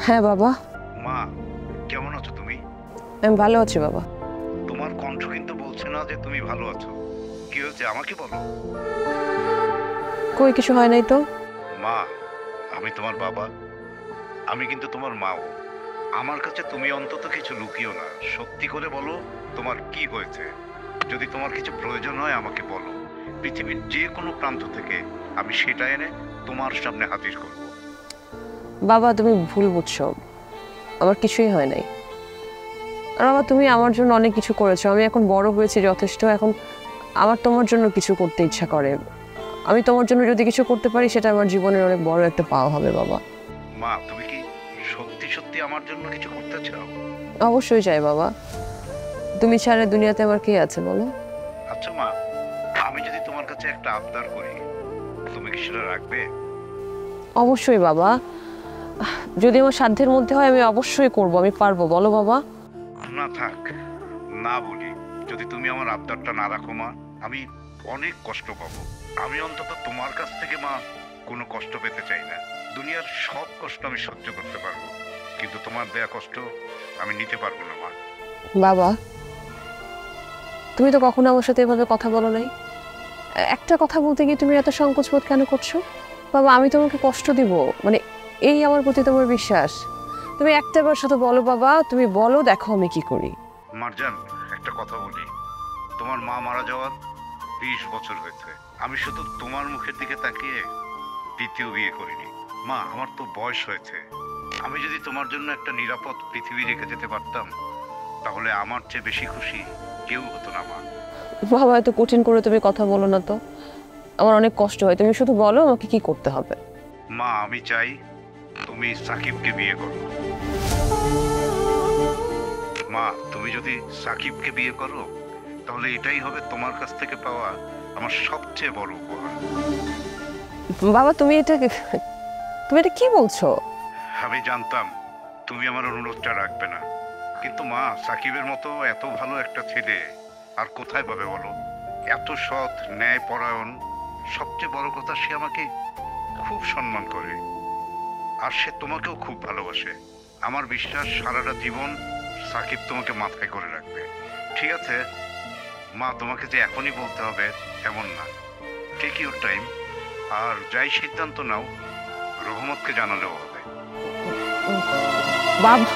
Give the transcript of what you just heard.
হ্যাঁ বাবা। মা, কেমন আছো তুমি? আমি ভালো আছি বাবা। তোমার কণ্ঠ কিন্তু বলছে না যে তুমি ভালো আছো। কি হয়েছে আমাকে বলো। কই কিছু হয় নাই তো। মা, আমি তোমার বাবা, আমি কিন্তু তোমার মাও। আমার কাছে তুমি অন্তত কিছু লুকিও না, সত্যি করে বলো তোমার কি হয়েছে। যদি তোমার কিছু প্রয়োজন হয় আমাকে বলো, পৃথিবীর যে কোনো প্রান্ত থেকে আমি সেটা এনে তোমার সামনে হাজির করব। বাবা তুমি ভুল বুঝছো, আমার কিছুই হয় নাই। আর বাবা তুমি আমার জন্য অনেক কিছু করেছো, আমি এখন বড় হয়েছি যথেষ্ট, এখন আমার তোমার জন্য কিছু করতে ইচ্ছা করে। আমি তোমার জন্য যদি কিছু করতে পারি সেটা আমার জীবনের অনেক বড় একটা পাওয়া হবে বাবা। মা, তুমি কি সত্যি সত্যি আমার জন্য কিছু করতে চাও? অবশ্যই চাই বাবা, তুমি ছাড়া দুনিয়াতে আমার কে আছে বলো। আচ্ছা মা, আমি যদি তোমার কাছে একটা আবদার করি, তুমি কি সেটা রাখবে? অবশ্যই বাবা, যদি আমার সাধ্যের মধ্যে হয় আমি অবশ্যই করব, আমি পারবো, বলো বাবা। না থাক, না বলি। যদি তুমি আমার আবদারটা না রাখো মা, আমি অনেক কষ্ট পাবো। আমি অন্তত তোমার কাছ থেকে মা কোনো কষ্ট পেতে চাই না। দুনিয়ার সব কষ্ট আমি সহ্য করতে পারবো, কিন্তু তোমার দেয়া কষ্ট আমি নিতে পারবো না মা। বাবা তুমি তো কখনো আমার সাথে এভাবে কথা বলো নাই, একটা কথা বলতে গিয়ে তুমি এত সংকোচ বোধ কেন করছো? বাবা আমি তোমাকে কষ্ট দিব মানে এই আমার প্রতি তোমার বিশ্বাস? তুমি একটাবার সাথে বলো বাবা, তুমি বলো, দেখো আমি কি করি। মারজান, একটা কথা বলি। তোমার মা মারা যাওয়ার 20 বছর হয়েছে। আমি শুধু তোমার মুখের দিকে তাকিয়ে দ্বিতীয় বিয়ে করিনি। মা, আমার তো বয়স হয়েছে। আমি যদি তোমার জন্য একটা নিরাপদ পৃথিবী রেখে যেতে পারতাম, তাহলে আমার চেয়ে বেশি খুশি কেউ হতো না মা। বাবা এত কঠিন করে তুমি কথা বলো না তো, আমার অনেক কষ্ট হয়, তুমি শুধু বলো আমাকে কি করতে হবে। মা, আমি চাই তুমি সাকিবকে বিয়ে করো। মা, তুমি যদি সাকিবকে বিয়ে করো, তাহলে এটাই হবে তোমার কাছ থেকে পাওয়া আমার সবচেয়ে বড় উপহার। বাবা তুমি এটা কি বলছো? আমি জানতাম তুমি আমার অনুরোধটা রাখবে না, কিন্তু মা, সাকিবের মতো এত ভালো একটা ছেলে আর কোথায় পাবে বলো? এত সৎ, ন্যায়পরায়ণ, সবচেয়ে বড় কথা সে আমাকে খুব সম্মান করে, আর সে তোমাকেও খুব ভালোবাসে। আমার বিশ্বাস সারাটা জীবন সাকিব তোমাকে মাথায় করে রাখবে। ঠিক আছে মা, তোমাকে যে এখনই বলতে হবে এমন না। টেক ইউর টাইম, আর যাই সিদ্ধান্ত নাও রহমতকে জানালেও হবে। বাবা